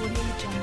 Audio Jungle.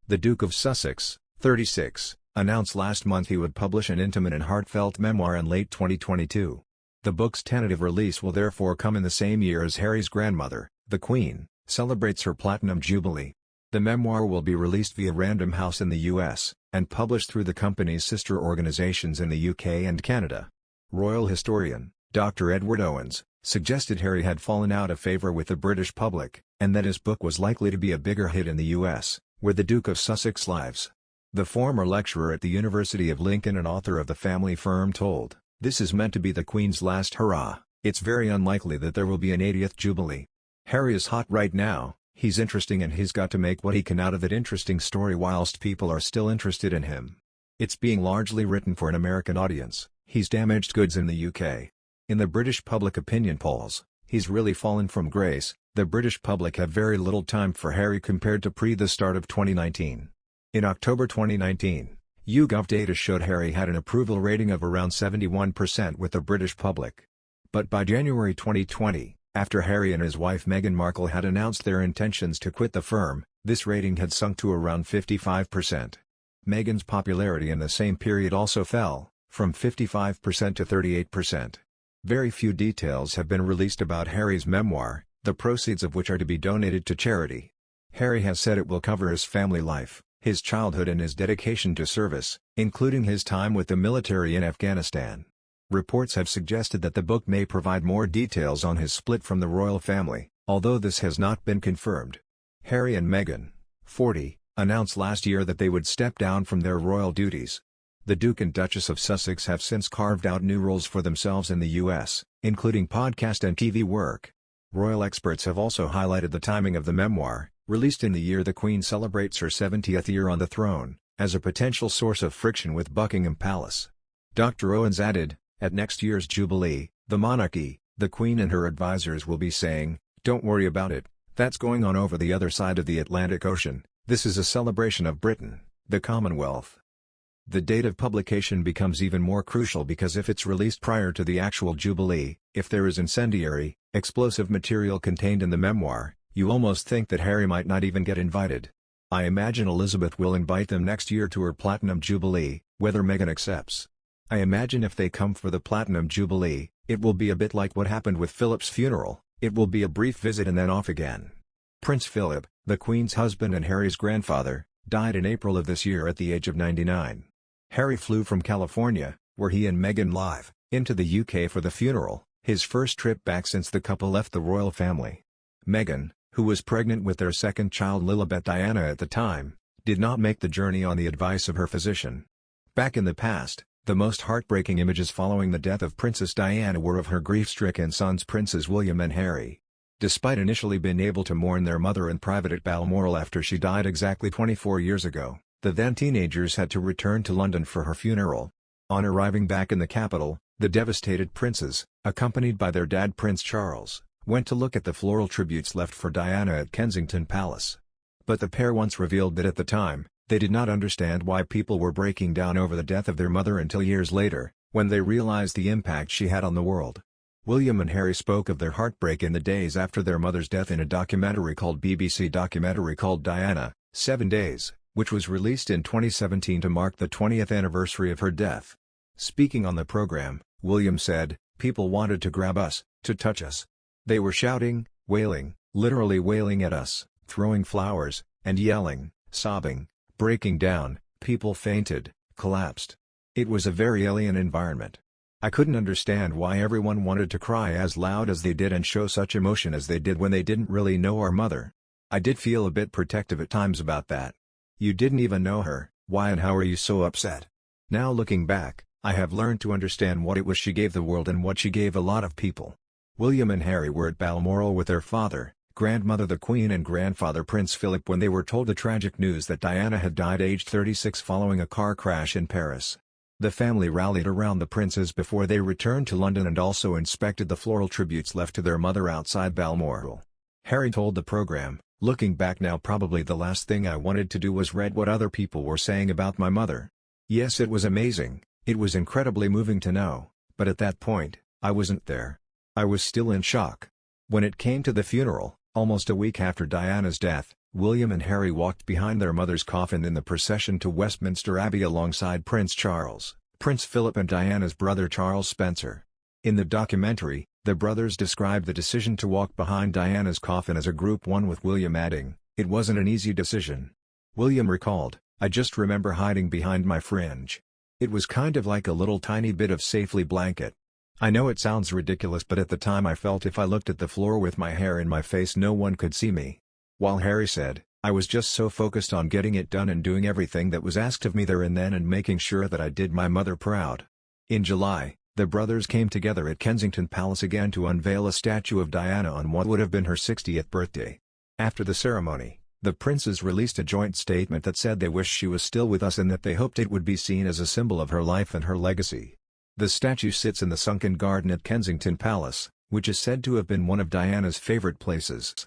The Duke of Sussex, 36, announced last month he would publish an intimate and heartfelt memoir in late 2022. The book's tentative release will therefore come in the same year as Harry's grandmother, the Queen, celebrates her Platinum Jubilee. The memoir will be released via Random House in the US, and published through the company's sister organizations in the UK and Canada. Royal historian, Dr. Edward Owens, suggested Harry had fallen out of favor with the British public, and that his book was likely to be a bigger hit in the US, where the Duke of Sussex lives. The former lecturer at the University of Lincoln and author of The Family Firm told, "This is meant to be the Queen's last hurrah. It's very unlikely that there will be an 80th Jubilee. Harry is hot right now, he's interesting and he's got to make what he can out of that interesting story whilst people are still interested in him. It's being largely written for an American audience, he's damaged goods in the UK. In the British public opinion polls, he's really fallen from grace. The British public have very little time for Harry compared to the start of 2019. In October 2019, YouGov data showed Harry had an approval rating of around 71% with the British public. But by January 2020, after Harry and his wife Meghan Markle had announced their intentions to quit the firm, this rating had sunk to around 55%. Meghan's popularity in the same period also fell, from 55% to 38%. Very few details have been released about Harry's memoir, the proceeds of which are to be donated to charity. Harry has said it will cover his family life, his childhood and his dedication to service, including his time with the military in Afghanistan. Reports have suggested that the book may provide more details on his split from the royal family, although this has not been confirmed. Harry and Meghan, 40, announced last year that they would step down from their royal duties. The Duke and Duchess of Sussex have since carved out new roles for themselves in the US, including podcast and TV work. Royal experts have also highlighted the timing of the memoir, released in the year the Queen celebrates her 70th year on the throne, as a potential source of friction with Buckingham Palace. Dr. Owens added, "At next year's Jubilee, the monarchy, the Queen and her advisors will be saying, 'Don't worry about it, that's going on over the other side of the Atlantic Ocean, this is a celebration of Britain, the Commonwealth.'" The date of publication becomes even more crucial because if it's released prior to the actual Jubilee, if there is incendiary, explosive material contained in the memoir, you almost think that Harry might not even get invited. I imagine Elizabeth will invite them next year to her Platinum Jubilee, whether Meghan accepts. I imagine if they come for the Platinum Jubilee, it will be a bit like what happened with Philip's funeral, it will be a brief visit and then off again. Prince Philip, the Queen's husband and Harry's grandfather, died in April of this year at the age of 99. Harry flew from California, where he and Meghan live, into the UK for the funeral, his first trip back since the couple left the royal family. Meghan, who was pregnant with their second child Lilibet Diana at the time, did not make the journey on the advice of her physician. Back in the past, the most heartbreaking images following the death of Princess Diana were of her grief-stricken sons Princes William and Harry. Despite initially being able to mourn their mother in private at Balmoral after she died exactly 24 years ago, the then teenagers had to return to London for her funeral. On arriving back in the capital, the devastated princes, accompanied by their dad Prince Charles, went to look at the floral tributes left for Diana at Kensington Palace. But the pair once revealed that at the time, they did not understand why people were breaking down over the death of their mother until years later, when they realized the impact she had on the world. William and Harry spoke of their heartbreak in the days after their mother's death in a BBC documentary called Diana, 7 Days, which was released in 2017 to mark the 20th anniversary of her death. Speaking on the program, William said, "People wanted to grab us, to touch us. They were shouting, wailing, literally wailing at us, throwing flowers, and yelling, sobbing, breaking down. People fainted, collapsed. It was a very alien environment. I couldn't understand why everyone wanted to cry as loud as they did and show such emotion as they did when they didn't really know our mother. I did feel a bit protective at times about that. You didn't even know her, why and how are you so upset?" Now looking back, I have learned to understand what it was she gave the world and what she gave a lot of people. William and Harry were at Balmoral with their father, grandmother the Queen and grandfather Prince Philip when they were told the tragic news that Diana had died aged 36 following a car crash in Paris. The family rallied around the princes before they returned to London and also inspected the floral tributes left to their mother outside Balmoral. Harry told the program, "Looking back now, probably the last thing I wanted to do was read what other people were saying about my mother. Yes, it was amazing, it was incredibly moving to know, But at that point, I wasn't there. I was still in shock. When it came to the funeral, almost a week after Diana's death, William and Harry walked behind their mother's coffin in the procession to Westminster Abbey alongside Prince Charles, Prince Philip and Diana's brother Charles Spencer. In the documentary, the brothers described the decision to walk behind Diana's coffin as a group one, with William adding, "It wasn't an easy decision." William recalled, "I just remember hiding behind my fringe. It was kind of like a little tiny bit of safety blanket. I know it sounds ridiculous, but at the time I felt if I looked at the floor with my hair in my face no one could see me." While Harry said, "I was just so focused on getting it done and doing everything that was asked of me there and then and making sure that I did my mother proud." In July, the brothers came together at Kensington Palace again to unveil a statue of Diana on what would have been her 60th birthday. After the ceremony, the princes released a joint statement that said they wished she was still with us and that they hoped it would be seen as a symbol of her life and her legacy. The statue sits in the sunken garden at Kensington Palace, which is said to have been one of Diana's favorite places.